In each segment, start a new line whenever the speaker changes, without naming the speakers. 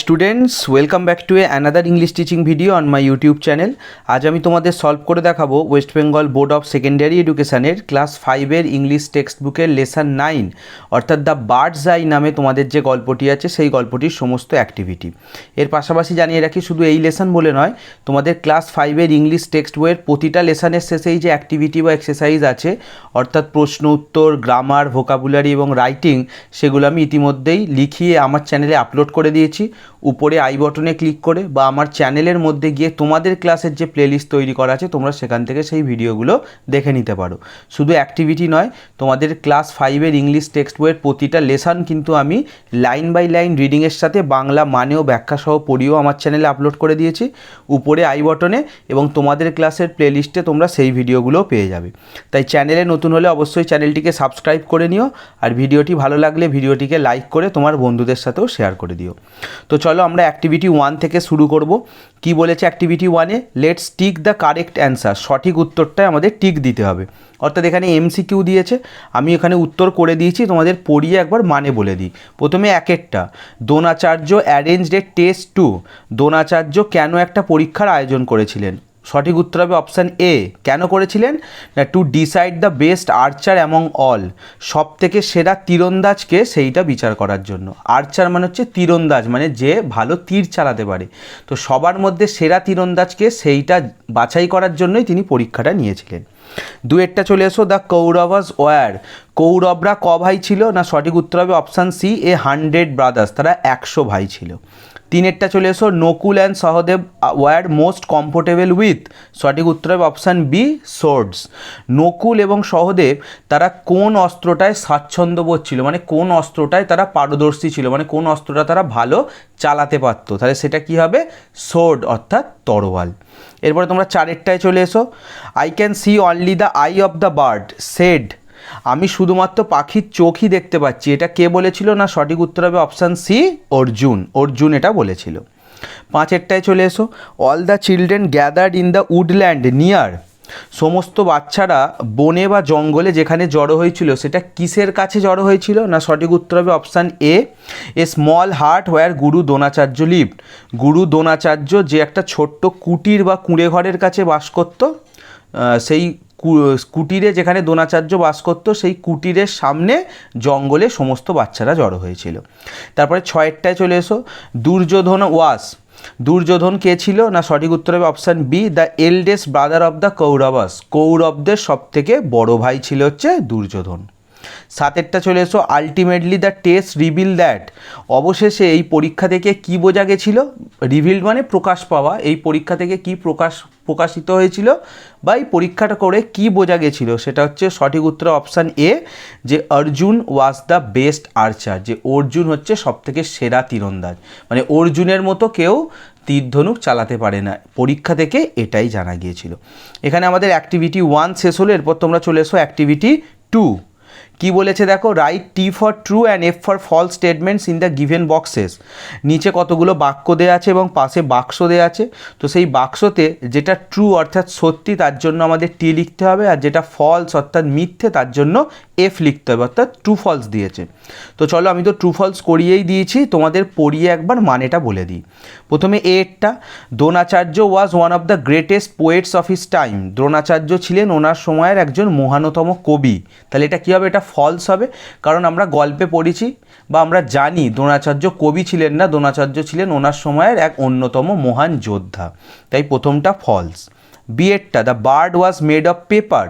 Students welcome back to another English teaching video on my YouTube channel. আজ আমি তোমাদের solve করে দেখাবো West Bengal board of secondary এডুকেশানের ক্লাস 5-এর ইংলিশ টেক্সট বুকের লেসন 9 অর্থাৎ দ্য বার্ডস আই নামে তোমাদের যে গল্পটি আছে সেই গল্পটির সমস্ত অ্যাক্টিভিটি। এর পাশাপাশি জানিয়ে রাখি শুধু এই লেসন বলে নয়, তোমাদের ক্লাস 5-এর ইংলিশ টেক্সট বইয়ের প্রতিটা লেসনের শেষেই যে অ্যাক্টিভিটি বা এক্সারসাইজ আছে অর্থাৎ প্রশ্ন উত্তর, গ্রামার, ভোকাবুলারি এবং রাইটিং, সেগুলো আমি ইতিমধ্যেই লিখিয়ে আমার চ্যানেলে আপলোড করে দিয়েছি। উপরে আই বটনে ক্লিক করে বা আমার চ্যানেলের মধ্যে গিয়ে তোমাদের ক্লাসের যে প্লেলিস্ট তৈরি করা আছে তোমরা সেখান থেকে সেই ভিডিওগুলো দেখে নিতে পারো। শুধু অ্যাক্টিভিটি নয়, তোমাদের ক্লাস 5-এর ইংলিশ টেক্সট বইয়ের প্রতিটা লেসন কিন্তু আমি লাইন বাই লাইন রিডিংয়ের সাথে বাংলা মানে ও ব্যাখ্যা সহ পড়িয়েও আমার চ্যানেলে আপলোড করে দিয়েছি উপরে আই বটনে, এবং তোমাদের ক্লাসের প্লেলিস্টে তোমরা সেই ভিডিওগুলোও পেয়ে যাবে। তাই চ্যানেলে নতুন হলে অবশ্যই চ্যানেলটিকে সাবস্ক্রাইব করে নিও, আর ভিডিওটি ভালো লাগলে ভিডিওটিকে লাইক করে তোমার বন্ধুদের সাথেও শেয়ার করে দিও। তো চলো আমরা অ্যাক্টিভিটি 1 থেকে শুরু করব। কি বলেছে অ্যাক্টিভিটি 1-এ? Let's tick the correct answer. সঠিক উত্তরটাই আমাদের টিক দিতে হবে। অর্থাৎ এখানে এমসিকিউ দিয়েছে, আমি এখানে উত্তর করে দিয়েছি, তোমাদের পড়িয়ে একবার মানে বলে দিই। প্রথমে একেরটা, দ্রোণাচার্য অ্যারেঞ্জড এ টেস্ট টু। দ্রোণাচার্য কেন একটা পরীক্ষার আয়োজন করেছিলেন? সঠিক উত্তর হবে অপশান এ। কেন করেছিলেন? না, to decide the best archer among all. সব থেকে সেরা তীরন্দাজকে সেইটা বিচার করার জন্য। আর্চার মানে হচ্ছে তীরন্দাজ, মানে যে ভালো তীর চালাতে পারে। তো সবার মধ্যে সেরা তীরন্দাজকে সেইটা বাছাই করার জন্যই তিনি পরীক্ষাটা নিয়েছিলেন। দুয়েরটা চলে এসো, দ্য কৌরভাস ওয়ার। কৌরবরা ক ভাই ছিল? না, সঠিক উত্তর হবে অপশান সি, 100 ব্রাদার্স। তারা 100 ভাই ছিল। তিনেরটা চলে এসো, Nakul and Sahadev war most comfortable with. সঠিক উত্তর হবে অপশান বি, সোর্ডস। নকুল এবং সহদেব তারা কোন অস্ত্রটায় স্বাচ্ছন্দ্যবোধ ছিল, মানে কোন অস্ত্রটায় তারা পারদর্শী ছিল, মানে কোন অস্ত্রটা তারা ভালো চালাতে পারত, তাহলে সেটা কি হবে? সোর্ড অর্থাৎ তরোয়াল। এরপরে তোমরা চারেরটায় চলে এসো, I can see only the eye of the bird said. আমি শুধুমাত্র পাখির চোখই দেখতে পাচ্ছি, এটা কে বলেছিল? না, সঠিক উত্তর হবে অপশান সি, অর্জুন। অর্জুন এটা বলেছিল। পাঁচেরটায় চলে এসো, all the children gathered in the woodland near. সমস্ত বাচ্চারা বনে বা জঙ্গলে যেখানে জড়ো হয়েছিল সেটা কিসের কাছে জড়ো হয়েছিল? না, সঠিক উত্তর হবে option A, a small hut where Guru Dronacharya lived. গুরু দ্রোণাচার্য যে একটা ছোট্ট কুটির বা কুঁড়ে ঘরের কাছে বাস করত, সেই কুটিরে যেখানে দ্রোণাচার্য বাস করত সেই কুটিরের সামনে জঙ্গলে সমস্ত বাচ্চারা জড়ো হয়েছিল। তারপরে ছয়েরটায় চলে এসো, দুর্যোধন ওয়াস। দুর্যোধন কে ছিল? না, সঠিক উত্তর হবে option B, the eldest brother of the Kauravas. কৌরবদের সব থেকে বড় ভাই ছিল হচ্ছে দুর্যোধন। সাতেরটা চলে এসো, ultimately the test reveal that. অবশেষে এই পরীক্ষা থেকে কি বোঝা গেছিল? রিভিল্ড মানে প্রকাশ পাওয়া। এই পরীক্ষা থেকে কি প্রকাশিত হয়েছিল বা এই পরীক্ষাটা করে কি বোঝা গেছিল? সেটা হচ্ছে সঠিক উত্তর অপশান এ, যে অর্জুন ওয়াজ দ্য বেস্ট আর্চার। যে অর্জুন হচ্ছে সব থেকে সেরা তীরন্দাজ, মানে অর্জুনের মতো কেউ তীর ধনুক চালাতে পারে না। পরীক্ষা থেকে এটাই জানা গিয়েছিল। এখানে আমাদের অ্যাক্টিভিটি 1 শেষ হলো। এরপর তোমরা চলে এসো অ্যাক্টিভিটি 2। কি বলেছে দেখো, write T for true and F for false statements in the given boxes. নিচে কতগুলো বাক্য দেওয়া আছে এবং পাশে বাক্স দেওয়া আছে। তো সেই বাক্সতে যেটা ট্রু অর্থাৎ সত্যি তার জন্য আমাদের টি লিখতে হবে, আর যেটা ফলস অর্থাৎ মিথ্যে তার জন্য এফ লিখতে হবে, অর্থাৎ ট্রু ফলস দিয়েছে। তো চলো, আমি তো ট্রু ফলস করিয়েই দিয়েছি, তোমাদের পড়িয়ে একবার মানেটা বলে দিই। প্রথমে এরটা, Dronacharya was one of the greatest poets of his time. Dronacharya ছিলেন ওনার সময়ের একজন মহানতম কবি। তাহলে এটা কী হবে? এটা ফলস হবে, কারণ আমরা গল্পে পড়েছি বা আমরা জানি দ্রোণাচার্য কবি ছিলেন না, দ্রোণাচার্য ছিলেন ওনার সময়ের এক অন্যতম মহান যোদ্ধা। তাই প্রথমটা ফলস। বিয়েরটা, the bird was made of paper.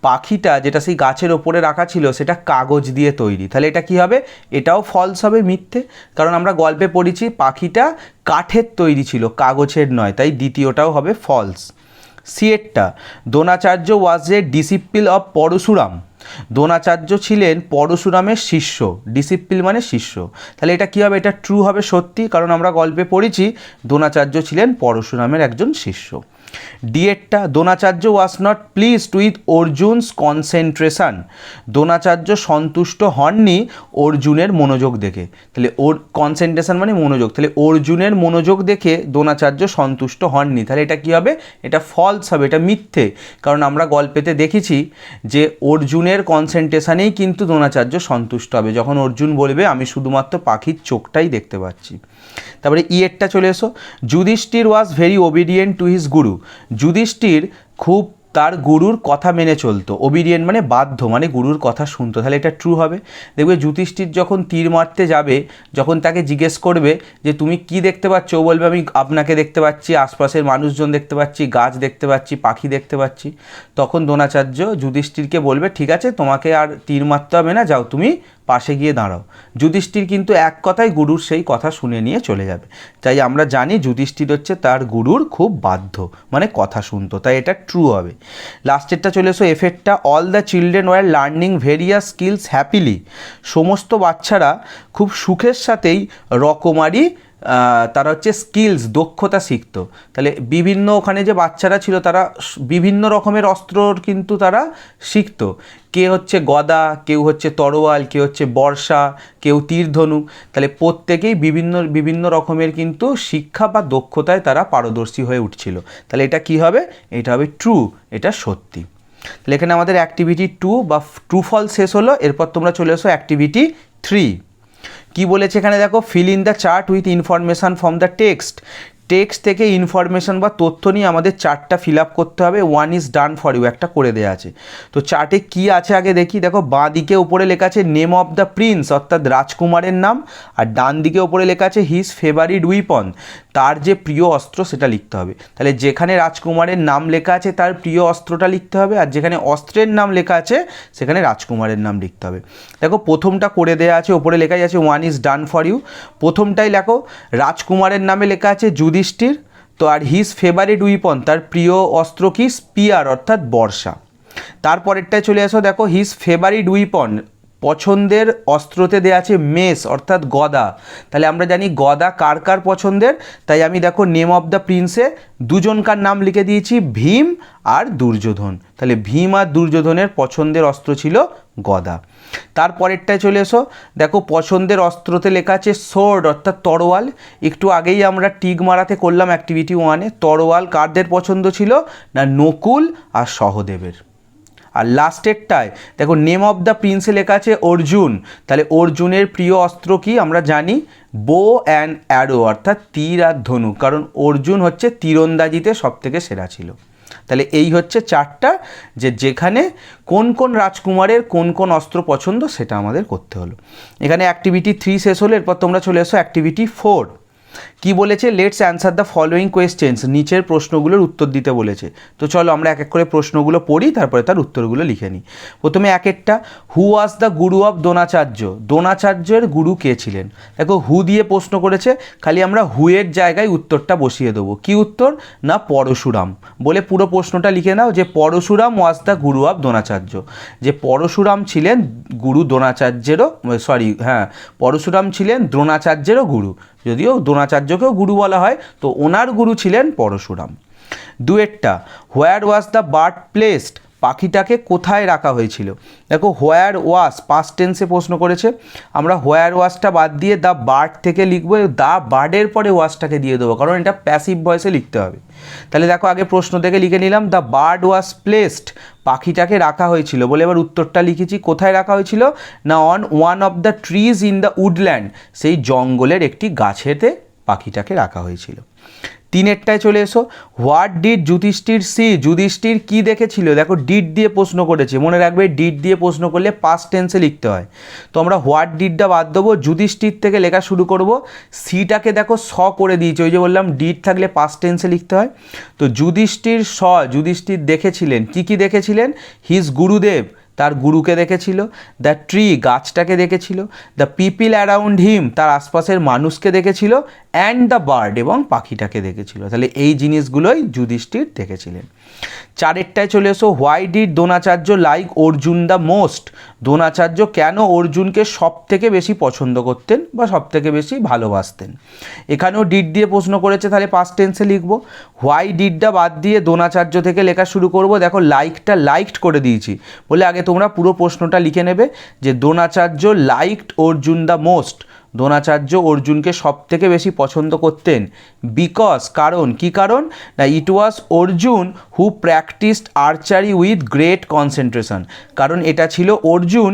পাখিটা যেটা সেই গাছের ওপরে রাখা ছিল সেটা কাগজ দিয়ে তৈরি। তাহলে এটা কি হবে? এটাও ফলস হবে, মিথ্যে, কারণ আমরা গল্পে পড়েছি পাখিটা কাঠের তৈরি ছিল, কাগজের নয়। তাই দ্বিতীয়টাও হবে ফলস। সিয়েরটা, Dronacharya was a disciple of Parashuram. Dronacharya ছিলেন পরশুরামের শিষ্য। ডিসিপল মানে শিষ্য। তাহলে এটা কী হবে? এটা ট্রু হবে, সত্যি, কারণ আমরা গল্পে পড়েছি দ্রোণাচার্য ছিলেন পরশুরামের একজন শিষ্য। ডিএরটা, Dronacharya was not pleased with Arjun's concentration. Dronacharya সন্তুষ্ট হননি অর্জুনের মনোযোগ দেখে। তাহলে ওর কনসেন্ট্রেশন মানে মনোযোগ, তাহলে অর্জুনের মনোযোগ দেখে দ্রোণাচার্য সন্তুষ্ট হননি। তাহলে এটা কী হবে? এটা ফলস হবে, এটা মিথ্যে, কারণ আমরা গল্পেতে দেখেছি যে অর্জুনের কনসেন্ট্রেশনেই কিন্তু দ্রোণাচার্য সন্তুষ্ট হবে, যখন অর্জুন বলবে আমি শুধুমাত্র পাখির চোখটাই দেখতে পাচ্ছি। তারপরে ইয়েরটা চলে এসো, Yudhishthir was very obedient to his guru. Yudhishthir খুব তার গুরুর কথা মেনে চলতো, ওবিডিয়েন্ট মানে বাধ্য, মানে গুরুর কথা শুনতো, তাহলে এটা ট্রু হবে। দেখবে যুধিষ্ঠির যখন তীর মারতে যাবে, যখন তাকে জিজ্ঞেস করবে যে তুমি কি দেখতে পাচ্ছ, ও বলবে আমি আপনাকে দেখতে পাচ্ছি, আশপাশের মানুষজন দেখতে পাচ্ছি, গাছ দেখতে পাচ্ছি, পাখি দেখতে পাচ্ছি। তখন দ্রোণাচার্য যুধিষ্ঠিরকে বলবে ঠিক আছে তোমাকে আর তীর মারতে হবে না, যাও তুমি পাশে গিয়ে দাঁড়াও। যুধিষ্ঠির কিন্তু এক কথায় গুরুর সেই কথা শুনে নিয়ে চলে যাবে। তাই আমরা জানি যুধিষ্ঠির হচ্ছে তার গুরুর খুব বাধ্য, মানে কথা শুনতো, তাই এটা ট্রু হবে। লাস্টেরটা চলে এসো এফেক্টটা, all the children were learning various skills happily. সমস্ত বাচ্চারা খুব সুখের সাথেই রকমারি তারা হচ্ছে স্কিলস, দক্ষতা শিখতো। তাহলে বিভিন্ন ওখানে যে বাচ্চারা ছিল তারা বিভিন্ন রকমের অস্ত্রর কিন্তু তারা শিখতো। কে হচ্ছে গদা, কেউ হচ্ছে তরোয়াল, কেউ হচ্ছে বর্ষা, কেউ তীরধনুক। তাহলে প্রত্যেকেই বিভিন্ন বিভিন্ন রকমের কিন্তু শিক্ষা বা দক্ষতায় তারা পারদর্শী হয়ে উঠছিল। তাহলে এটা কি হবে? এটা হবে ট্রু, এটা সত্যি। তাহলে এখানে আমাদের অ্যাক্টিভিটি 2 বা ট্রু ফলস শেষ হলো। এরপর তোমরা চলে এসো অ্যাক্টিভিটি 3। কি বলেছে এখানে দেখো, fill in the chart with information from the text. Text থেকে ইনফরমেশন বা তথ্য নিয়ে আমাদের চার্টটা ফিল আপ করতে হবে। 1 ইজ ডান ফর ইউ, একটা করে দেওয়া আছে। তো চার্টে কি আছে আগে দেখি। দেখো বাঁ দিকে উপরে লেখা আছে নেম অফ দ্য প্রিন্স, অর্থাৎ রাজকুমারের নাম, আর ডান দিকে উপরে লেখা আছে হিজ ফেভারিট উইপন, তার যে প্রিয় অস্ত্র সেটা লিখতে হবে। তাহলে যেখানে রাজকুমারের নাম লেখা আছে তার প্রিয় অস্ত্রটা লিখতে হবে, আর যেখানে অস্ত্রের নাম লেখা আছে সেখানে রাজকুমারের নাম লিখতে হবে। দেখো প্রথমটা করে দেওয়া আছে, ওপরে লেখা আছে 1 ইজ ডান ফর ইউ। প্রথমটাই লেখো, রাজকুমারের নামে লেখা আছে যুধিষ্ঠির, তো আর হিজ ফেভারিট উইপন, তার প্রিয় অস্ত্র কি? স্পিয়ার, অর্থাৎ বর্ষা। তারপরেরটায় চলে আসো, দেখো হিজ ফেভারিট উইপন, পছন্দের অস্ত্রতে দেওয়া আছে মেস, অর্থাৎ গদা। তাহলে আমরা জানি গদা কার কার পছন্দের, তাই আমি দেখো নেম অফ দ্য প্রিন্সে দুজনকার নাম লিখে দিয়েছি, ভীম আর দুর্যোধন। তাহলে ভীম আর দুর্যোধনের পছন্দের অস্ত্র ছিল গদা। তারপরেরটায় চলে এসো, দেখো পছন্দের অস্ত্রতে লেখা আছে সোর্ড, অর্থাৎ তরোয়াল। একটু আগেই আমরা টিক মারাতে করলাম অ্যাক্টিভিটি 1-এ, তরোয়াল কারদের পছন্দ ছিল না? নকুল আর সহদেবের। আর লাস্টেরটায় দেখো নেম অফ দ্য প্রিন্সে লেখা আছে অর্জুন, তাহলে অর্জুনের প্রিয় অস্ত্র কি? আমরা জানি বো অ্যান্ড অ্যারো, অর্থাৎ তীর আর ধনুক, কারণ অর্জুন হচ্ছে তীরন্দাজিতে সবথেকে সেরা ছিল। তাহলে এই হচ্ছে চারটা, যে যেখানে কোন কোন রাজকুমারের কোন কোন অস্ত্র পছন্দ সেটা আমাদের করতে হলো। এখানে অ্যাক্টিভিটি 3 শেষ হলো। এরপর তোমরা চলে এসো অ্যাক্টিভিটি 4। কি বলেছে? Let's answer the following questions, নিচের প্রশ্নগুলোর উত্তর দিতে বলেছে। তো চলো আমরা এক এক করে প্রশ্নগুলো পড়ি, তারপরে তার উত্তরগুলো লিখে নিই। প্রথমে একটা, হু was the Guru of Dronacharya? দ্রোণাচার্যের গুরু কে ছিলেন? দেখো হু দিয়ে প্রশ্ন করেছে, খালি আমরা হুয়ের জায়গায় উত্তরটা বসিয়ে দেবো। কি উত্তর? না পরশুরাম। বলে পুরো প্রশ্নটা লিখে নাও যে Parashuram was the Guru of Dronacharya, যে পরশুরাম ছিলেন গুরু দ্রোণাচার্যেরও, পরশুরাম ছিলেন দ্রোণাচার্যেরও গুরু, যদিও দ্রোণাচার্যকেও গুরু বলা হয়, তো ওনার গুরু ছিলেন পরশুরাম। দুয়েরটা, হোয়ার ওয়াজ দ্য বার্ড প্লেসড? পাখিটাকে কোথায় রাখা হয়েছিল? দেখো হোয়ার ওয়াজ পাস্ট টেন্সে প্রশ্ন করেছে, আমরা হোয়ার ওয়াজটা বাদ দিয়ে দ্য বার্ড থেকে লিখবো, দ্য বার্ডের পরে ওয়াজটাকে দিয়ে দেবো, কারণ এটা প্যাসিভ ভয়েসে লিখতে হবে। তাহলে দেখো আগে প্রশ্ন থেকে লিখে নিলাম দ্য বার্ড ওয়াজ প্লেসড, পাখিটাকে রাখা হয়েছিল। বলে এবার উত্তরটা লিখেছি, কোথায় রাখা হয়েছিল? না on one of the trees in the woodland, সেই জঙ্গলের একটি গাছেতে পাখিটাকে রাখা হয়েছিল। তিনেরটায় চলে এসো, what did Yudhishthir see? Yudhishthir কি দেখেছিল? দেখো ডিড দিয়ে প্রশ্ন করেছে, মনে রাখবে ডিড দিয়ে প্রশ্ন করলে পাস্ট টেন্সে লিখতে হয়। তো আমরা হোয়াট ডিডটা বাদ দেবো, যুধিষ্ঠির থেকে লেখা শুরু করব। সিটাকে দেখো স করে দিয়েছে, ওই যে বললাম ডিড থাকলে পাস্ট টেন্সে লিখতে হয়। তো যুধিষ্ঠির যুধিষ্ঠির দেখেছিলেন, কি দেখেছিলেন? হিজ গুরুদেব, তার গুরুকে দেখেছিল। দ্য ট্রি, গাছটাকে দেখেছিল। দ্য পিপিল অ্যারাউন্ড হিম, তার আশপাশের মানুষকে দেখেছিল। অ্যান্ড দ্য বার্ড, এবং পাখিটাকে দেখেছিল। তাহলে এই জিনিসগুলোই যুধিষ্ঠির দেখেছিলেন। চারেরটায় চলে এসো, why did Dronacharya like Arjun the most? Dronacharya কেন অর্জুনকে সব থেকে বেশি পছন্দ করতেন বা সব থেকে বেশি ভালোবাসতেন? এখানেও ডিড দিয়ে প্রশ্ন করেছে, তাহলে পাস্ট টেন্সে লিখবো। হোয়াই ডিডটা বাদ দিয়ে দ্রোণাচার্য থেকে লেখা শুরু করব। দেখো লাইকটা লাইকড করে দিয়েছি, বলে আগে তোমরা পুরো প্রশ্নটা লিখে নেবে যে Dronacharya liked Arjun the most, Dronacharya অর্জুনকে সব থেকে বেশি পছন্দ করতেন। বিকজ, কারণ, কি কারণ? না it was Arjun who practised archery with great concentration, কারণ এটা ছিল অর্জুন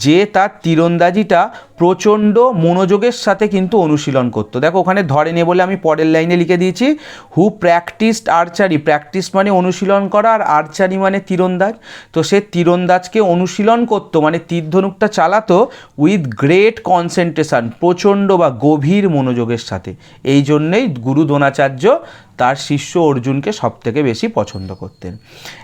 যে তার তীরন্দাজিটা প্রচণ্ড মনোযোগের সাথে কিন্তু অনুশীলন করতো। দেখো ওখানে ধরে নে বলে আমি পরের লাইনে লিখে দিয়েছি হু প্র্যাকটিসড আর্চারি। প্র্যাকটিস মানে অনুশীলন করা, আর আর্চারি মানে তীরন্দাজ। তো সে তীরন্দাজকে অনুশীলন করতো, মানে তীর ধনুকটা চালাতো উইথ গ্রেট কনসেন্ট্রেশন, প্রচণ্ড বা গভীর মনোযোগের সাথে। এই জন্যেই গুরু দ্রোণাচার্য তার শিষ্য অর্জুনকে সবথেকে বেশি পছন্দ করতেন।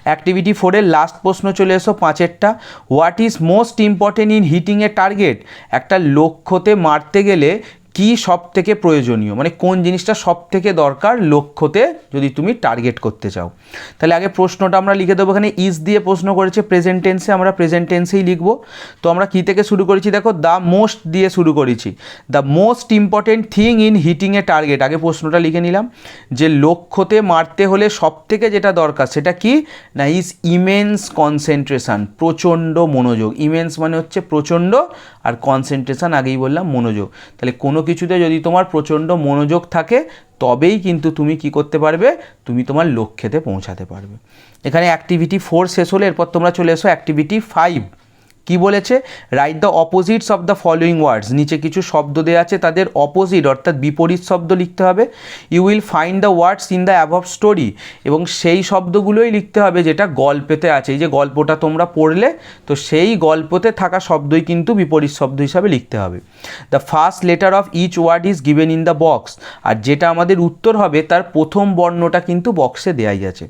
অ্যাক্টিভিটি 4-এর লাস্ট প্রশ্ন চলে এসো, 5-এরটা। What is most important in hitting a target? একটা লক্ষ্যতে মারতে গেলে কি সব থেকে প্রয়োজনীয়, মানে কোন জিনিসটা সব থেকে দরকার লক্ষ্যতে যদি তুমি টার্গেট করতে চাও? তাহলে আগে প্রশ্নটা আমরা লিখে দেবো। এখানে ইজ দিয়ে প্রশ্ন করেছে, প্রেজেন্ট টেন্সে, আমরা প্রেজেন্ট টেন্সেই লিখবো। তো আমরা কী থেকে শুরু করেছি দেখো, দ্য মোস্ট দিয়ে শুরু করেছি। The most important thing in hitting a target, আগে প্রশ্নটা লিখে নিলাম যে লক্ষ্যতে মারতে হলে সব থেকে যেটা দরকার সেটা কি না, ইজ ইমেন্স কনসেন্ট্রেশন, প্রচণ্ড মনোযোগ। ইমেন্স মানে হচ্ছে প্রচণ্ড, আর কনসেন্ট্রেশন আগেই বললাম মনোযোগ। তাহলে কোনো কিছুতে যদি তোমার প্রচণ্ড মনোযোগ থাকে তবেই কিন্তু তুমি কি করতে পারবে, তুমি তোমার লক্ষ্যেতে পৌঁছাতে পারবে। এখানে অ্যাক্টিভিটি 4 শেষ হলে এরপর তোমরা চলে এসো অ্যাক্টিভিটি 5। কি বলেছে, write the opposites of the following words. নিচে কিছু শব্দ দেওয়া আছে, তাদের অপোজিট অর্থাৎ বিপরীত শব্দ লিখতে হবে। You will find the words in the above story, এবং সেই শব্দগুলোই লিখতে হবে যেটা গল্পেতে আছে। এই যে গল্পটা তোমরা পড়লে, তো সেই গল্পতে থাকা শব্দই কিন্তু বিপরীত শব্দ হিসাবে লিখতে হবে। The first letter of each word is given in the box, আর যেটা আমাদের উত্তর হবে তার প্রথম বর্ণটা কিন্তু বক্সে দেওয়াই আছে।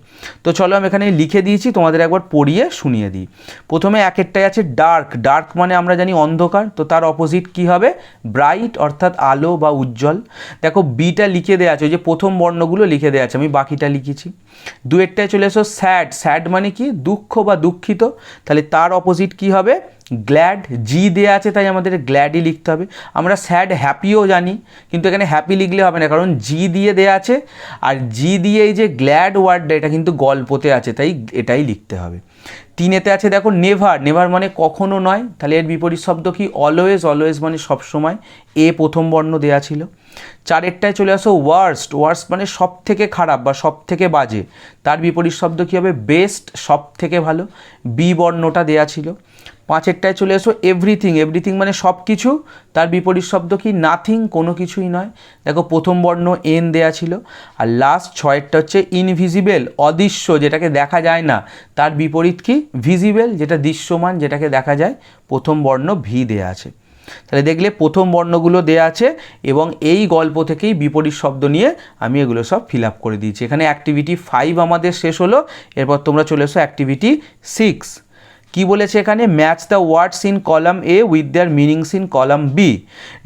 তো চলো আমি এখানে লিখে দিয়েছি, তোমাদের একবার পড়িয়ে শুনিয়ে দিই। প্রথমে একেরটাই আছে ডার্ক। ডার্ক মানে আমরা জানি অন্ধকার, তো তার অপোজিট কি হবে, ব্রাইট অর্থাৎ আলো বা উজ্জ্বল। দেখো বিটা লিখে দেওয়া আছে, ওই যে প্রথম বর্ণগুলো লিখে দেওয়া আছে, আমি বাকিটা লিখেছি। দুয়েরটায় চলে এসো স্যাড। স্যাড মানে কি, দুঃখ বা দুঃখিত, তাহলে তার অপোজিট কি হবে, গ্ল্যাড। জি দেওয়া আছে তাই আমাদের গ্ল্যাডই লিখতে হবে। আমরা স্যাড হ্যাপিও জানি, কিন্তু এখানে হ্যাপি লিখলে হবে না, কারণ জি দিয়ে দেওয়া আছে, আর জি দিয়ে এই যে গ্ল্যাড ওয়ার্ডটা এটা কিন্তু গল্পতে আছে, তাই এটাই লিখতে হবে। 3-এতে আছে দেখো নেভার। নেভার মানে কখনো নয়, তাহলে এর বিপরীত শব্দ কি, অলওয়েজ। অলওয়েজ মানে সবসময়, এ প্রথম বর্ণ দেওয়া ছিল। 4-এরটায় চলে আসো ওয়ার্স্ট। ওয়ার্স্ট মানে সব থেকে খারাপ বা সব থেকে বাজে, তার বিপরীত শব্দ কী হবে, বেস্ট, সব থেকে ভালো, বি বর্ণটা দেওয়া ছিল। 5-এরটায় চলে এসো এভরিথিং। এভরিথিং মানে সব কিছু, তার বিপরীত শব্দ কি, নাথিং, কোনো কিছুই নয়। দেখো প্রথম বর্ণ এন দেয়া ছিল। আর লাস্ট 6-এরটা হচ্ছে ইনভিজিবল, অদৃশ্য, যেটাকে দেখা যায় না, তার বিপরীত কি, ভিজিবল, যেটা দৃশ্যমান, যেটাকে দেখা যায়, প্রথম বর্ণ ভি দেয়া আছে। তাহলে দেখলে প্রথম বর্ণগুলো দেয়া আছে, এবং এই গল্প থেকেই বিপরীত শব্দ নিয়ে আমি এগুলো সব ফিল আপ করে দিয়েছি। এখানে অ্যাক্টিভিটি 5 আমাদের শেষ হলো। এরপর তোমরা চলে এসো অ্যাক্টিভিটি 6। কি বলেছে এখানে, match the words in column A with their meanings in column B.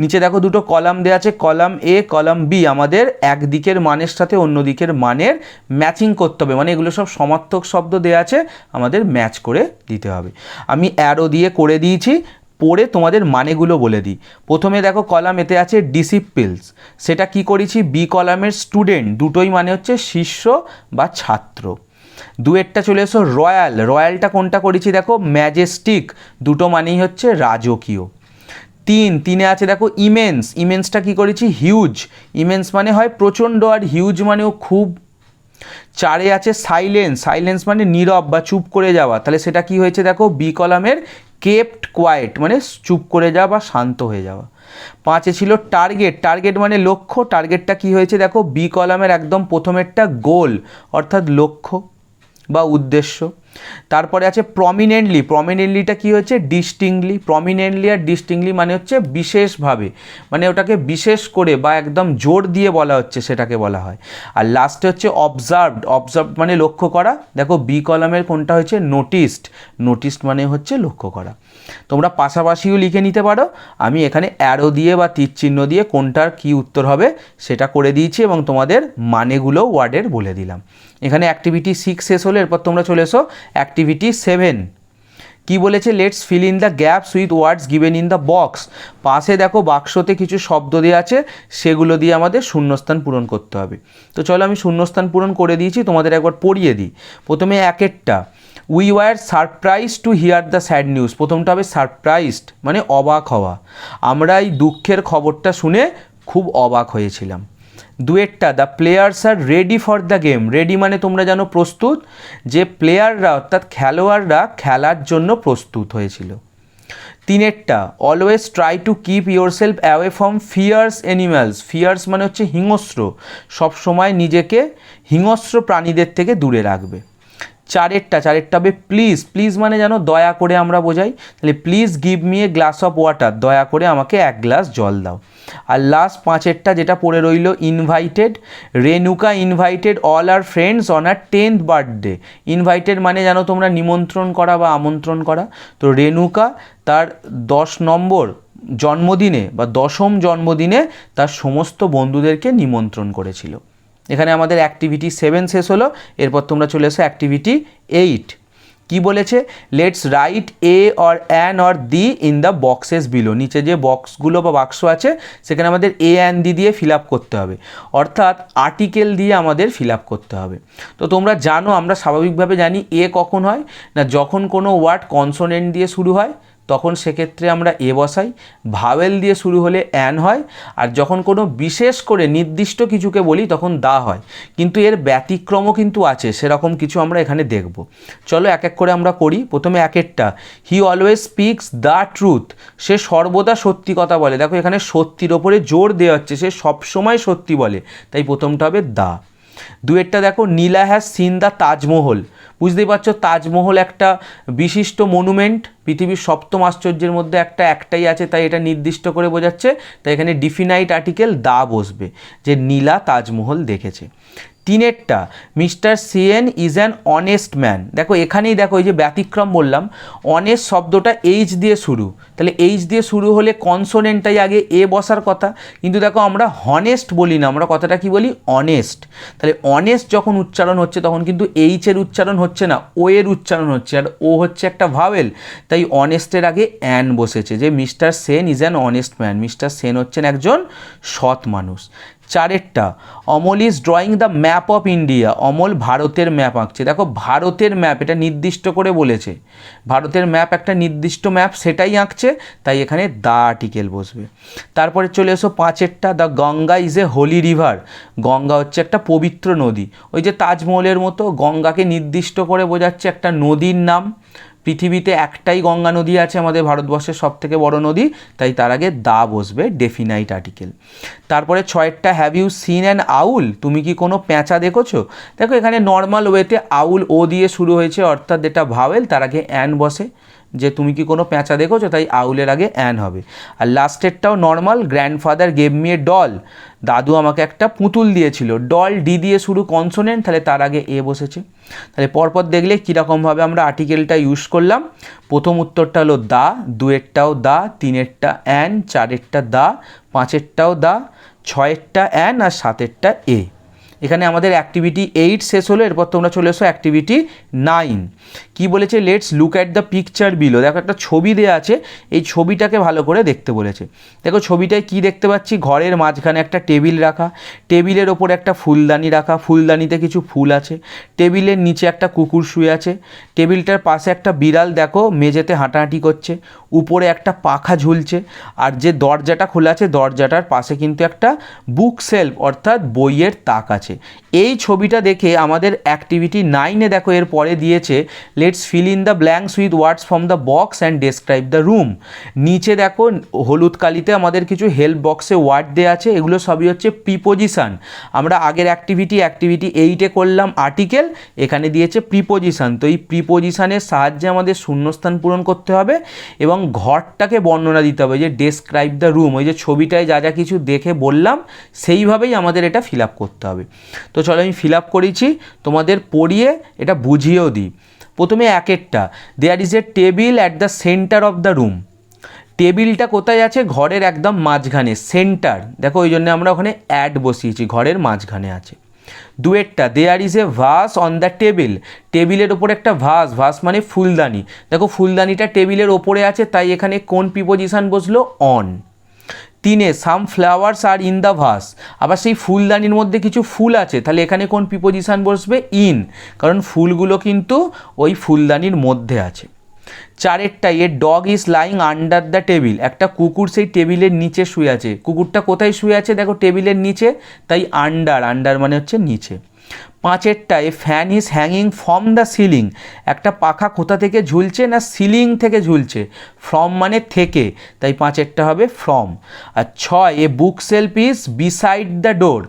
নিচে দেখো দুটো কলাম দেওয়া আছে, কলাম এ কলাম বি। আমাদের এক দিকের মানের সাথে অন্য দিকের মানের ম্যাচিং করতে হবে, মানে এগুলো সব সমার্থক শব্দ দেওয়া আছে, আমাদের ম্যাচ করে দিতে হবে। আমি অ্যারো দিয়ে করে দিয়েছি, পড়ে তোমাদের মানেগুলো বলে দিই। প্রথমে দেখো কলাম এতে আছে ডিসিপলস, সেটা কি করেছি, বি কলামের স্টুডেন্ট, দুটোই মানে হচ্ছে শিষ্য বা ছাত্র। 2-এরটা চলে এসো রয়্যাল। রয়্যালটা কোনটা করেছি দেখো, ম্যাজেস্টিক, দুটো মানেই হচ্ছে রাজকীয়। 3-এ আছে দেখো ইমেন্স। ইমেন্সটা কি করেছি, হিউজ। ইমেন্স মানে হয় প্রচণ্ড, আর হিউজ মানেও খুব। 4-এ আছে সাইলেন্স। সাইলেন্স মানে নীরব বা চুপ করে যাওয়া, তাহলে সেটা কি হয়েছে দেখো, বি কলামের কেপ্ট কোয়াইট, মানে চুপ করে যাওয়া বা শান্ত হয়ে যাওয়া। 5-এ ছিল টার্গেট। টার্গেট মানে লক্ষ্য। টার্গেটটা কি হয়েছে দেখো, বি কলামের একদম প্রথমেরটা গোল, অর্থাৎ লক্ষ্য বা উদ্দেশ্য। তারপরে আছে প্রমিনেন্টলি। প্রমিনেন্টলিটা কি হচ্ছে, ডিস্টিংলি। প্রমিনেন্টলি আর ডিস্টিংলি মানে হচ্ছে বিশেষভাবে, মানে ওটাকে বিশেষ করে বা একদম জোর দিয়ে বলা হচ্ছে, সেটাকে বলা হয়। আর লাস্টে হচ্ছে অবজার্ভড। অবজার্ভড মানে লক্ষ্য করা। দেখো বি কলামের কোনটা হচ্ছে, নোটিসড। নোটিসড মানে হচ্ছে লক্ষ্য করা। তোমরা পাশাপাশিও লিখে নিতে পারো, আমি এখানে অ্যারো দিয়ে বা তীর চিহ্ন দিয়ে কোনটার কি উত্তর হবে সেটা করে দিয়েছি, এবং তোমাদের মানেগুলো ওয়ার্ডের বলে দিলাম। এখানে অ্যাক্টিভিটি 6 শেষ হলে এরপর তোমরা চলে এসো অ্যাক্টিভিটি 7। কি বলেছে, let's fill in the gaps with words given in the box. পাশে দেখো বাক্সতে কিছু শব্দ দেওয়া আছে, সেগুলো দিয়ে আমাদের শূন্যস্থান পূরণ করতে হবে। তো চলো আমি শূন্যস্থান পূরণ করে দিয়েছি, তোমাদের একবার পড়িয়ে দিই। প্রথমে 1-এরটা, we were surprise to hear the sad news. প্রথমটা হবে সারপ্রাইজড, মানে অবাক হওয়া। আমরা এই দুঃখের খবরটা শুনে খুব অবাক হয়েছিলাম। 2-এরটা, the players are ready for the game. Ready মানে তোমরা জানো প্রস্তুত, যে প্লেয়াররা অর্থাৎ খেলোয়াড়রা খেলার জন্য প্রস্তুত হয়েছিল। তিনেরটা always try to keep yourself away from fierce animals, fierce মানে হচ্ছে হিংস্র, সবসময় নিজেকে হিংস্র প্রাণীদের থেকে দূরে রাখবে। চারেরটা হবে প্লিজ, প্লিজ মানে যেন দয়া করে আমরা বোঝাই, তাহলে please give me a glass of water, দয়া করে আমাকে এক গ্লাস জল দাও। আর লাস্ট পাঁচেরটা যেটা পড়ে রইল invited, Renuka invited all her friends on her 10th birthday. Invited মানে যেন তোমরা নিমন্ত্রণ করা বা আমন্ত্রণ করা, তো রেনুকা তার 10 নম্বর জন্মদিনে বা 10ম জন্মদিনে তার সমস্ত বন্ধুদেরকে নিমন্ত্রণ করেছিল। এখানে আমাদের অ্যাক্টিভিটি 7 শেষ হলো, এরপর তোমরা চলে এসো অ্যাক্টিভিটি 8। কি বলেছে, let's write a or an or the in the boxes below, নিচে যে বক্সগুলো বা বাক্স আছে সেখানে আমাদের এ অ্যান দি দিয়ে ফিল আপ করতে হবে, অর্থাৎ আর্টিকেল দিয়ে আমাদের ফিল আপ করতে হবে। তো তোমরা জানো, আমরা স্বাভাবিকভাবে জানি এ কখন হয় না, যখন কোনো ওয়ার্ড কনসোনেন্ট দিয়ে শুরু হয় তখন সেক্ষেত্রে আমরা এ বসাই, ভাওয়েল দিয়ে শুরু হলে অ্যান হয়, আর যখন কোনো বিশেষ করে নির্দিষ্ট কিছুকে বলি তখন দা হয়। কিন্তু এর ব্যতিক্রমও কিন্তু আছে, সেরকম কিছু আমরা এখানে দেখব। চলো এক এক করে আমরা করি। প্রথমে একেরটা, he always speaks the truth, সে সর্বদা সত্যি কথা বলে। দেখো এখানে সত্যির ওপরে জোর দেওয়া হচ্ছে, সে সবসময় সত্যি বলে, তাই প্রথমটা হবে দা। দুয়েরটা দেখো, নীলা হ্যাজ সিন দ্য তাজমহল, বুঝতেই পারছো তাজমহল একটা বিশিষ্ট মনুমেন্ট, পৃথিবীর 7ম আশ্চর্যের মধ্যে একটাই আছে, তাই এটা নির্দিষ্ট করে বোঝাচ্ছে, তাই এখানে ডিফিনাইট আর্টিকেল দা বসবে, যে নীলা তাজমহল দেখেছে। তিনেরটা, mister Sen is an honest man, দেখো এখানেই দেখো এই যে ব্যতিক্রম বললাম, অনেস্ট শব্দটা এইচ দিয়ে শুরু, তাহলে এইচ দিয়ে শুরু হলে কনসোনেন্টটাই আগে এ বসার কথা, কিন্তু দেখো আমরা হনেস্ট বলি না, আমরা কথাটা কি বলি, অনেস্ট। তাহলে অনেস্ট যখন উচ্চারণ হচ্ছে তখন কিন্তু এইচের উচ্চারণ হচ্ছে না, ও এর উচ্চারণ হচ্ছে, আর ও হচ্ছে একটা ভাওয়েল, তাই অনেস্টের আগে অ্যান বসেছে, যে mister Sen is an honest man, mister Sen হচ্ছেন একজন সৎ মানুষ। চারেরটা, Amal is drawing the map of India, Amal ভারতের ম্যাপ আঁকছে। দেখো ভারতের ম্যাপ এটা নির্দিষ্ট করে বলেছে, ভারতের ম্যাপ একটা নির্দিষ্ট ম্যাপ সেটাই আঁকছে, তাই এখানে দ্য আর্টিকেল বসবে। তারপরে চলে এসো পাঁচেরটা, the Ganga is a holy river, Ganga হচ্ছে একটা পবিত্র নদী, ওই যে তাজমহলের মতো গঙ্গাকে নির্দিষ্ট করে বোঝাচ্ছে একটা নদীর নাম। পৃথিবীতে একটাই গঙ্গা নদী আছে, আমাদের ভারতবর্ষের সবথেকে বড় নদী, তাই তার আগে দা বসবে, ডেফিনাইট আর্টিকেল। তারপরে ছয়েরটা, have you seen an owl, তুমি কি কোনো প্যাঁচা দেখেছো? দেখো এখানে নর্মাল ওয়েতে আউল ও দিয়ে শুরু হয়েছে, অর্থাৎ এটা ভাওয়েল, তার আগে অ্যান বসে, যে তুমি কি কোনো প্যাঁচা দেখেছো, তাই আউলের আগে অ্যান হবে। আর লাস্টেরটাও normal, grandfather gave me a doll, দাদু আমাকে একটা পুতুল দিয়েছিল, ডল ডি দিয়ে শুরু কনসোনেন্ট, তাহলে তার আগে এ বসেছে। তাহলে পরপর দেখলে কীরকমভাবে আমরা আর্টিকেলটা ইউজ করলাম। প্রথম উত্তরটা হলো দা, দুয়েরটাও দা, তিনেরটা অ্যান, চারেরটা দা, পাঁচেরটাও দা, ছয়েরটা অ্যান, আর সাতেরটা এ। এখানে আমাদের অ্যাক্টিভিটি 8 শেষ হলো, এরপর তোমরা চলে এসো অ্যাক্টিভিটি 9। কি বলেছে, let's look at the picture below, দেখো একটা ছবি দেওয়া আছে, এই ছবিটাকে ভালো করে দেখতে বলেছে। দেখো ছবিটায় কি দেখতে পাচ্ছি, ঘরের মাঝখানে একটা টেবিল রাখা, টেবিলের ওপর একটা ফুলদানি রাখা, ফুলদানিতে কিছু ফুল আছে, টেবিলের নিচে একটা কুকুর শুয়ে আছে, টেবিলটার পাশে একটা বিড়াল দেখো মেঝেতে হাঁটাহাঁটি করছে, উপরে একটা পাখা ঝুলছে, আর যে দরজাটা খোলা আছে দরজাটার পাশে কিন্তু একটা বুক সেলফ অর্থাৎ বইয়ের তাক আছে। এই ছবিটা দেখে আমাদের অ্যাক্টিভিটি 9-এ দেখো এর পরে দিয়েছে, let's fill in the blanks with words from the box and describe the room. নিচে দেখো হলুদ কালিতে আমাদের কিছু হেল্প বক্সে ওয়ার্ড দেওয়া আছে, এগুলো সবই হচ্ছে প্রিপোজিশন। আমরা আগের অ্যাক্টিভিটি 8-এ করলাম আর্টিকেল, এখানে দিয়েছে প্রিপোজিশন, তো এই প্রিপোজিশনের সাহায্যে আমাদের শূন্যস্থান পূরণ করতে হবে এবং ঘরটাকে বর্ণনা দিতে হবে, যে ডেসক্রাইব দ্য রুম, ওই যে ছবিটায় যা যা কিছু দেখে বললাম সেইভাবেই আমাদের এটা ফিল আপ করতে হবে। তো চলো আমি ফিল আপ করেছি, তোমাদের পড়িয়ে এটা বুঝিয়েও দিই। প্রথমে একেরটা, there is a table at the centre of the room, টেবিলটা কোথায় আছে, ঘরের একদম মাঝখানে, সেন্টার, দেখো ওই জন্য আমরা ওখানে অ্যাড বসিয়েছি, ঘরের মাঝখানে আছে। দুয়েরটা, there is a vase on the table, টেবিলের ওপর একটা ভাস, ভাস মানে ফুলদানি, দেখো ফুলদানিটা টেবিলের ওপরে আছে, তাই এখানে কোন প্রিপোজিশন বসলো, অন। তিনে, সাম ফ্লাওয়ার্স আর ইন দ্য ভাস, আবার সেই ফুলদানির মধ্যে কিছু ফুল আছে, তাহলে এখানে কোন প্রিপোজিশন বসবে, ইন, কারণ ফুলগুলো কিন্তু ওই ফুলদানির মধ্যে আছে। চারেরটা, a dog is lying under the table, একটা কুকুর সেই টেবিলের নিচে শুয়ে আছে, কুকুরটা কোথায় শুয়ে আছে, দেখো টেবিলের নিচে, তাই আন্ডার, আন্ডার মানে হচ্ছে নিচে। 5এরটা a fan is hanging from the ceiling, একটা পাখা কোথা থেকে ঝুলছে না সিলিং থেকে ঝুলছে, ফ্রম মানে থেকে, তাই 5এরটা হবে ফ্রম। আর 6 a book shelf is beside the door,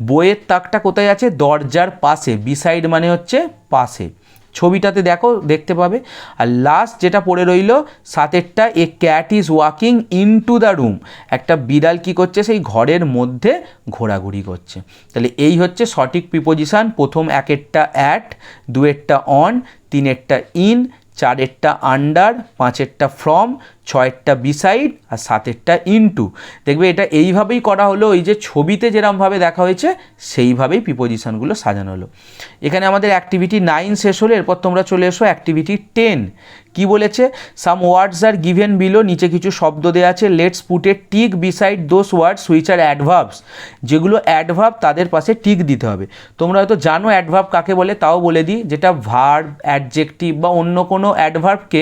বইয়ের তাকটা কোথায় আছে, দরজার পাশে, বিসাইড মানে হচ্ছে পাশে, ছবিটাতে দেখো দেখতে পাবে। আর লাস্ট যেটা পড়ে রইল 7এরটা a cat is walking into the room, একটা বিড়াল কি করছে সেই ঘরের মধ্যে ঘোরাঘুরি করছে। তাহলে এই হচ্ছে সঠিক প্রিপোজিশন। প্রথম 1এরটা অ্যাট, 2এরটা অন, 3এরটা ইন, 4এরটা আন্ডার, 5এরটা ফ্রম, 6এরটা বিসাইড আর 7এরটা ইনটু। দেখবে এটা এইভাবেই করা হলো, ওই যে ছবিতে যেরকমভাবে দেখা হয়েছে সেইভাবেই প্রিপোজিশনগুলো সাজানো হলো। এখানে আমাদের অ্যাক্টিভিটি 9 শেষ হলো, এরপর তোমরা চলে এসো অ্যাক্টিভিটি 10। কি বলেছে, সাম ওয়ার্ডস আর গিভেন বিলো, নিচে কিছু শব্দ দেওয়া আছে, let's put a tick beside those words which are adverbs, যেগুলো অ্যাডভার্ব তাদের পাশে টিক দিতে হবে। তোমরা হয়তো জানো অ্যাডভার্ব কাকে বলে, তাও বলে দিই, যেটা ভার্ব, অ্যাডজেক্টিভ বা অন্য কোনো অ্যাডভার্বকে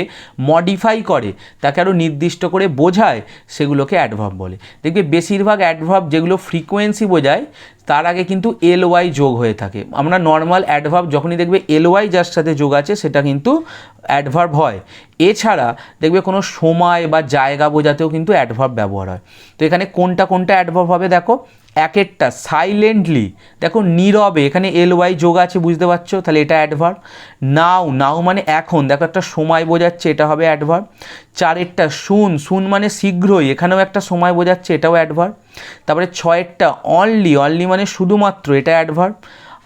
মডিফাই করে, তাকে আরও নির্দিষ্ট করে বোঝায়, সেগুলোকে অ্যাডভার্ব বলে। দেখবে বেশিরভাগ অ্যাডভার্ব যেগুলো ফ্রিকোয়েন্সি বোঝায় তার আগে কিন্তু এলওয়াই যোগ হয়ে থাকে। আমরা নর্মাল অ্যাডভার্ব যখনই দেখবে এলওয়াই যার সাথে যোগ আছে সেটা কিন্তু অ্যাডভার্ব হয়। এছাড়া দেখবে কোনো সময় বা জায়গা বোঝাতেও কিন্তু অ্যাডভার্ব ব্যবহার হয়। তো এখানে কোনটা কোনটা অ্যাডভার্ব হবে দেখো, 1এরটা সাইলেন্টলি, দেখো নীরবে, এখানে এলওয়াই যোগ আছে বুঝতে পারছো, তাহলে এটা অ্যাডভার্ব। নাও, নাও মানে এখন, দেখো একটা সময় বোঝাচ্ছে, এটা হবে অ্যাডভার্ব। 4এরটা শুন, শুন মানে শীঘ্রই, এখানেও একটা সময় বোঝাচ্ছে, এটাও অ্যাডভার্ব। তারপরে 6এরটা অনলি, অনলি মানে শুধুমাত্র, এটা অ্যাডভার্ব।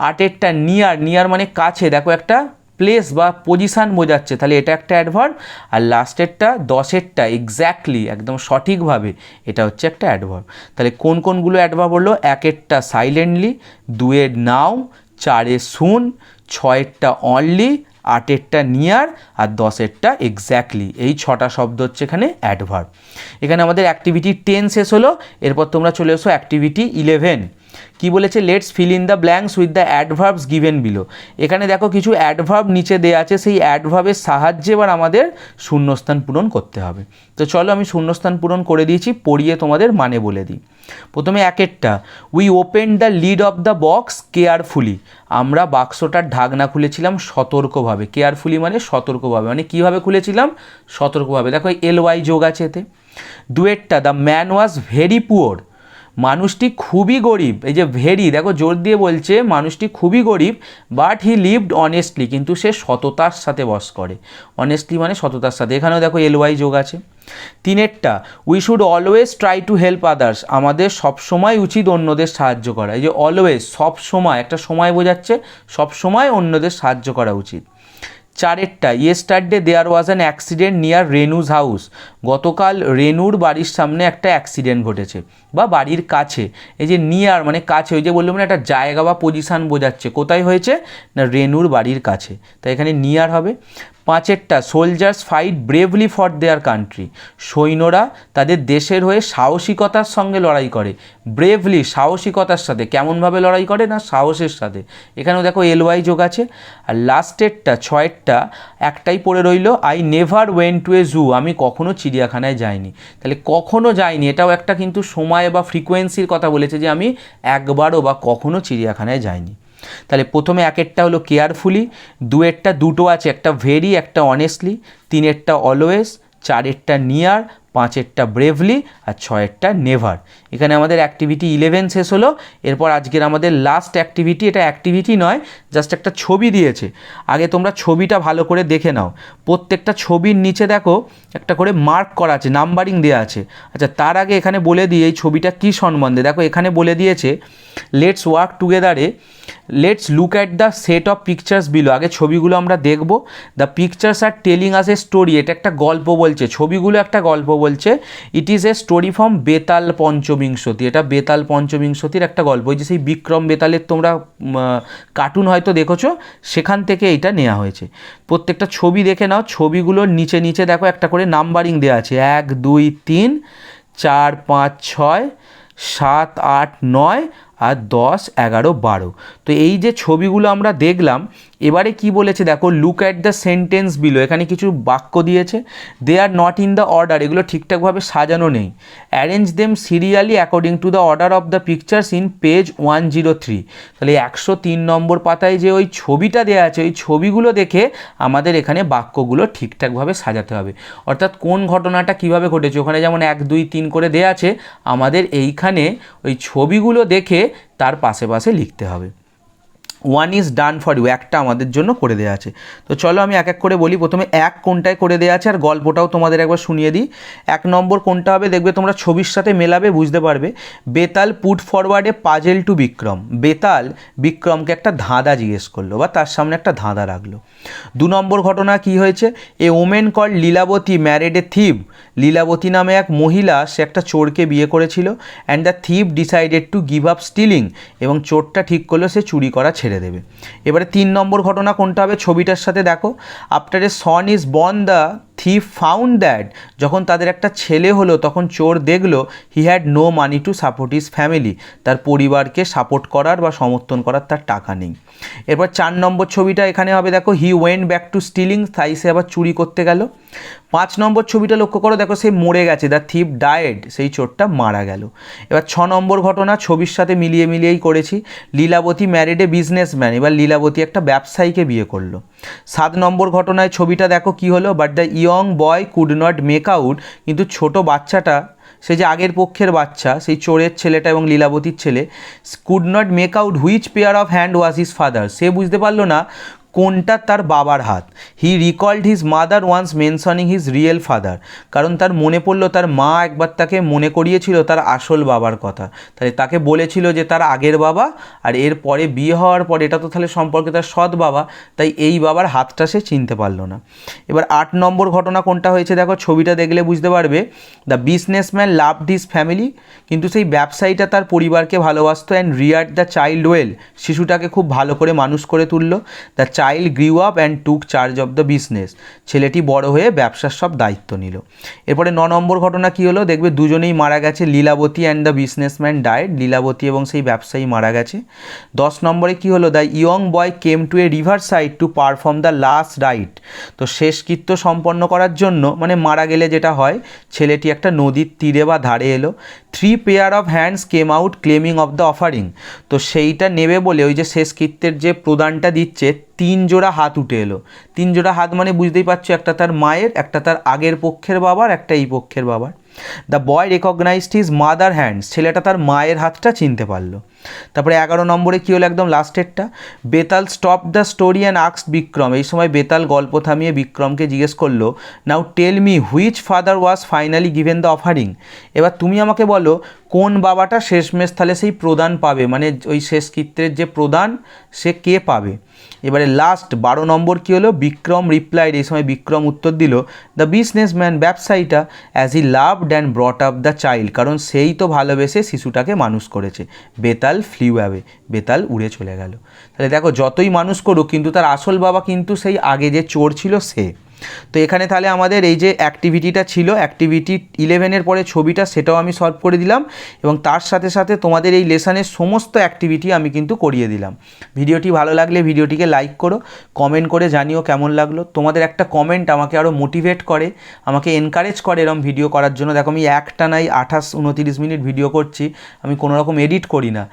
8এরটা নিয়ার, নিয়ার মানে কাছে, দেখো একটা প্লেস বা পজিশান বোঝাচ্ছে, তাহলে এটা একটা অ্যাডভার্ব। আর লাস্টেরটা 10এরটা এক্স্যাক্টলি, একদম সঠিকভাবে, এটা হচ্ছে একটা অ্যাডভার্ব। তাহলে কোন কোনগুলো অ্যাডভার্ব হলো, 1এরটা সাইলেন্টলি, 2এর নাও, 4এ শুন, 6এরটা অনলি, 8এরটা নিয়ার আর 10এরটা এক্স্যাক্টলি, এই 6টা শব্দ হচ্ছে এখানে অ্যাডভার্ব। এখানে আমাদের অ্যাক্টিভিটি 10 শেষ হলো, এরপর তোমরা চলে এসো অ্যাক্টিভিটি 11। কি বলেছে, let's fill in the blanks with the adverbs given below. এখানে দেখো কিছু অ্যাডভার্ব নিচে দেওয়া আছে, সেই অ্যাডভার্বের সাহায্যে এবার আমাদের শূন্যস্থান পূরণ করতে হবে। তো চলো আমি শূন্যস্থান পূরণ করে দিয়েছি, পড়িয়ে তোমাদের মানে বলে দিই। প্রথমে 1এরটা, we open the lid of the box carefully, আমরা বাক্সটার ঢাকনা খুলেছিলাম সতর্কভাবে, কেয়ারফুলি মানে সতর্কভাবে, মানে কীভাবে খুলেছিলাম, সতর্কভাবে, দেখো এলওয়াই যোগ আছে এতে। 2এরটা, the man was very poor, মানুষটি খুবই গরিব, এই যে ভেরি দেখো জোর দিয়ে বলছে মানুষটি খুবই গরিব, বাট হি লিভড অনেস্টলি, কিন্তু সে সততার সাথে বাস করে, অনেস্টলি মানে সততার সাথে, এখানেও দেখো এলওয়াই যোগ আছে। 3এরটা, we should always try to help others, আমাদের সবসময় উচিত অন্যদের সাহায্য করা, এই যে অলওয়েজ সব সময়, একটা সময় বোঝাচ্ছে, সব সময় অন্যদের সাহায্য করা উচিত। 4এরটা, yesterday there was an accident near Renu's house, গতকাল রেনুর বাড়ির সামনে একটা অ্যাক্সিডেন্ট ঘটেছে, বা বাড়ির কাছে, এই যে নিয়ার মানে কাছে, ওই যে বললাম না একটা জায়গা বা পজিশান বোঝাচ্ছে, কোথায় হয়েছে না রেনুর বাড়ির কাছে, তাই এখানে নিয়ার হবে। 5এরটা, soldiers fight bravely for their country, সৈন্যরা তাদের দেশের হয়ে সাহসিকতার সঙ্গে লড়াই করে, ব্রেভলি সাহসিকতার সাথে, কেমনভাবে লড়াই করে না সাহসের সাথে, এখানেও দেখো এলওয়াই যোগ আছে। আর লাস্টেরটা 6এরটা একটাই পড়ে রইল, আই নেভার ওয়েন্ট টু এ জু, আমি কখনো চিড়িয়াখানায় যাইনি, তাহলে কখনো যাইনি এটাও একটা কিন্তু সময় বা ফ্রিকোয়েন্সির কথা বলেছে, যে আমি একবারও বা কখনো চিড়িয়াখানায় যাইনি। তাহলে প্রথমে 1এরটা হলো কেয়ারফুলি, 2এরটা দুটো আছে, একটা ভেরি একটা অনেস্টলি, 3এরটা অলওয়েজ, 4এরটা নিয়ার, 5এরটা ব্রেভলি আর 6এরটা নেভার। এখানে আমাদের অ্যাক্টিভিটি 11 শেষ হলো। এরপর আজকের আমাদের লাস্ট অ্যাক্টিভিটি, এটা অ্যাক্টিভিটি নয়, জাস্ট একটা ছবি দিয়েছে, আগে তোমরা ছবিটা ভালো করে দেখে নাও। প্রত্যেকটা ছবির নিচে দেখো একটা করে মার্ক করা আছে, নাম্বারিং দেওয়া আছে। আচ্ছা তার আগে এখানে বলে দিই এই ছবিটা কী সম্বন্ধে, দেখো এখানে বলে দিয়েছে লেটস ওয়ার্ক টুগেদারে, let's look at the set of pictures below, আগে ছবিগুলো আমরা দেখব। The pictures are telling us a story, এটা একটা গল্প বলছে, ছবিগুলো একটা গল্প বলছে। It is a story from Betal Panchavimshati, এটা বেতাল পঞ্চবিংশতির একটা গল্প, ওই যে সেই বিক্রম বেতালের তোমরা কার্টুন হয়তো দেখেছো, সেখান থেকে এটা নেওয়া হয়েছে। প্রত্যেকটা ছবি দেখে নাও, ছবিগুলোর নিচে নিচে দেখো একটা করে নাম্বারিং দেওয়া আছে, 1 2 3 4 5 6 7 8 9 আর 10 11 12। তো এই যে ছবিগুলো আমরা দেখলাম, এবারে কি বলেছে দেখো, look at the sentence below, এখানে কিছু বাক্য দিয়েছে, they are not in the order, এগুলো ঠিকঠাকভাবে সাজানো নেই। Arrange them serially according to the order of the pictures in page 103। তাহলে 103 নম্বর পাতায় যে ওই ছবিটা দেওয়া আছে, ওই ছবিগুলো দেখে আমাদের এখানে বাক্যগুলো ঠিকঠাকভাবে সাজাতে হবে। অর্থাৎ কোন ঘটনাটা কিভাবে ঘটেছে, ওখানে যেমন 1 2 3 করে দেওয়া আছে, আমাদের এইখানে ওই ছবিগুলো দেখে তার পাশে পাশে লিখতে হবে। 1 ইজ ডান ফর ইউ, একটা আমাদের জন্য করে দেওয়া আছে। তো চলো আমি এক এক করে বলি। প্রথমে 1 কোনটায় করে দেওয়া আছে আর গল্পটাও তোমাদের একবার শুনিয়ে দিই। 1 নম্বর কোনটা হবে দেখবে তোমরা ছবির সাথে মেলাবে, বুঝতে পারবে। Betal put forward a puzzle to Vikram, Betal বিক্রমকে একটা ধাঁধা জিজ্ঞেস করলো বা তার সামনে একটা ধাঁধা রাখলো। 2 নম্বর ঘটনা কি হয়েছে, a woman called Lilavati married a thief, Lilavati নামে এক মহিলা সে একটা চোরকে বিয়ে করেছিল, and the thief decided to give up stealing, এবং চোরটা ঠিক করলো সে চুরি করা ছেড়ে দেবে। এবারে 3 নম্বর ঘটনা কোনটা হবে, ছবিটার সাথে দেখো, after a son is born the thief found that, যখন তাদের একটা ছেলে হলো তখন চোর দেখলো he had no money to support his family, তার পরিবারকে সাপোর্ট করার বা সমর্থন করার তার টাকা নেই। এরপর 4 নম্বর ছবিটা এখানে হবে দেখো, he went back to stealing, তাই সে আবার চুরি করতে গেল। 5 নম্বর ছবিটা লক্ষ্য করো, দেখো সে মরে গেছে, দ্য থিভ ডায়েড, সেই চোরটা মারা গেল। এবার 6 নম্বর ঘটনা ছবির সাথে মিলিয়েই করেছি, লীলাবতী ম্যারিড এ বিজনেসম্যান, এবার লীলাবতী একটা ব্যবসায়ীকে বিয়ে করলো। 7 নম্বর ঘটনায় ছবিটা দেখো কি হলো, but the young boy could not make out, কিন্তু ছোট বাচ্চাটা, সে যে আগের পক্ষের বাচ্চা, সেই চোরের ছেলেটা এবং লীলাবতীর ছেলে, could not make out which pair of hand was his father, সে বুঝতে পারলো না কোনটা তার বাবার হাত। He recalled his mother once mentioning his real father, কারণ তার মনে পড়লো তার মা একবার তাকে মনে করিয়েছিল তার আসল বাবার কথা, তাহলে তাকে বলেছিল যে তার আগের বাবা, আর এর পরে বিয়ে হওয়ার পর এটা তো তাহলে সম্পর্কে তার সৎ বাবা, তাই এই বাবার হাতটা সে চিনতে পারলো না। এবার 8 নম্বর ঘটনা কোনটা হয়েছে দেখো, ছবিটা দেখলে বুঝতে পারবে, the businessman loved his family, কিন্তু সেই ব্যবসায়ীটা তার পরিবারকে ভালোবাসতো, and reared the child well, শিশুটাকে খুব ভালো করে মানুষ করে তুললো। The child grew up and took charge of the business, ছেলেটি বড় হয়ে ব্যবসার সব দায়িত্ব নিল। এরপরে 9 নম্বর ঘটনা কি হলো দেখবে, দুজনেই মারা গেছে, Lilavati and the businessman died, Lilavati এবং সেই ব্যবসায়ী মারা গেছে। 10 নম্বরে কি হলো, the young boy came to a river side to perform the last rite, তো শেষকৃত্য সম্পন্ন করার জন্য, মানে মারা গেলে যেটা হয়, ছেলেটি একটা নদীর তীরে বা ধারে এলো। 3 pair of hands came out claiming of the offering, তো সেইটা নেবে বলে ওই যে শেষকৃত্যের যে প্রদানটা দিচ্ছে, 3 জোড়া হাত উঠে এলো। 3 জোড়া হাত মানে বুঝতেই পারছো, একটা তার মায়ের, একটা তার আগের পক্ষের বাবার, একটা এই পক্ষের বাবার। The boy recognised his mother hands, ছেলেটা তার মায়ের হাতটা চিনতে পারলো। তারপরে 11 নম্বরে কী হলো, একদম লাস্টেরটা, Betal stop the story and asked Vikram, এই সময় বেতাল গল্প থামিয়ে বিক্রমকে জিজ্ঞেস করলো, now tell me which father was finally given the offering, এবার তুমি আমাকে বলো কোন বাবাটা শেষমেশ তাহলে সেই প্রদান পাবে, মানে ওই শেষকৃত্যের যে প্রদান সে কে পাবে। এবারে লাস্ট 12 নম্বর কী হলো, বিক্রম রিপ্লাইড, এই সময় বিক্রম উত্তর দিল, দ্য বিজনেসম্যান, ব্যবসায়ীটা, as he loved and brought up the child, কারণ সেই তো ভালোবেসে শিশুটাকে মানুষ করেছে। বেতাল ফ্লিউ অ্যাওয়ে, বেতাল উড়ে চলে গেল। তাহলে দেখো যতই মানুষ করুক কিন্তু তার আসল বাবা কিন্তু সেই আগে যে চোর ছিল সে। তো এখানে তাহলে আমাদের এই যে অ্যাক্টিভিটিটা ছিল, অ্যাক্টিভিটি 11-এর পরে ছবিটা, সেটাও আমি সলভ করে দিলাম, এবং তার সাথে সাথে তোমাদের এই লেসনের সমস্ত অ্যাক্টিভিটি আমি কিন্তু করিয়ে দিলাম। ভিডিওটি ভালো লাগলে ভিডিওটিকে লাইক করো, কমেন্ট করে জানিও কেমন লাগলো। তোমাদের একটা কমেন্ট আমাকে আরও মোটিভেট করে, আমাকে এনকারেজ করে এরকম ভিডিও করার জন্য। দেখো আমি একটানাই 28-29 মিনিট ভিডিও করছি, আমি কোনো রকম এডিট করি না,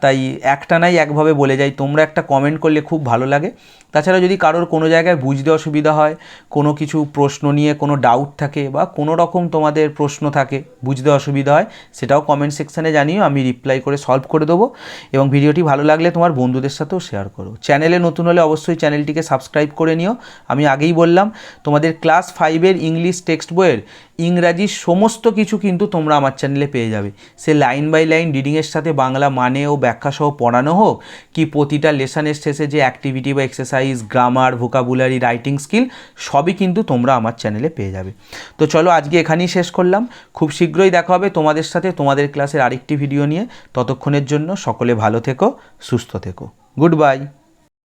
তাই একটানাই একভাবে বলে যাই। তোমরা একটা কমেন্ট করলে খুব ভালো লাগে। তাছাড়া যদি কারোর কোনো জায়গায় বুঝতে অসুবিধা হয়, কোনো কিছু প্রশ্ন নিয়ে কোনো ডাউট থাকে, বা কোনো রকম তোমাদের প্রশ্ন থাকে, বুঝতে অসুবিধা হয়, সেটাও কমেন্ট সেকশানে জানিও, আমি রিপ্লাই করে সলভ করে দেবো। এবং ভিডিওটি ভালো লাগলে তোমার বন্ধুদের সাথেও শেয়ার করো। চ্যানেলে নতুন হলে অবশ্যই চ্যানেলটিকে সাবস্ক্রাইব করে নিও। আমি আগেই বললাম তোমাদের ক্লাস 5-এর ইংলিশ টেক্সট বইয়ের ইংরাজির সমস্ত কিছু কিন্তু তোমরা আমার চ্যানেলে পেয়ে যাবে। সে লাইন বাই লাইন রিডিংয়ের সাথে বাংলা মানে ও ব্যাখ্যা সহ পড়ানো হোক, কি প্রতিটা লেসনের শেষে যে অ্যাক্টিভিটি বা exercise, grammar, vocabulary, writing skill, সবই কিন্তু তোমরা আমার চ্যানেলে পেয়ে যাবে। তো চলো আজকে এখানেই শেষ করলাম। খুব শীঘ্রই দেখা হবে তোমাদের সাথে তোমাদের ক্লাসের আরেকটি ভিডিও নিয়ে। ততক্ষণের জন্য সকলে ভালো থেকো, সুস্থ থেকো। Good bye.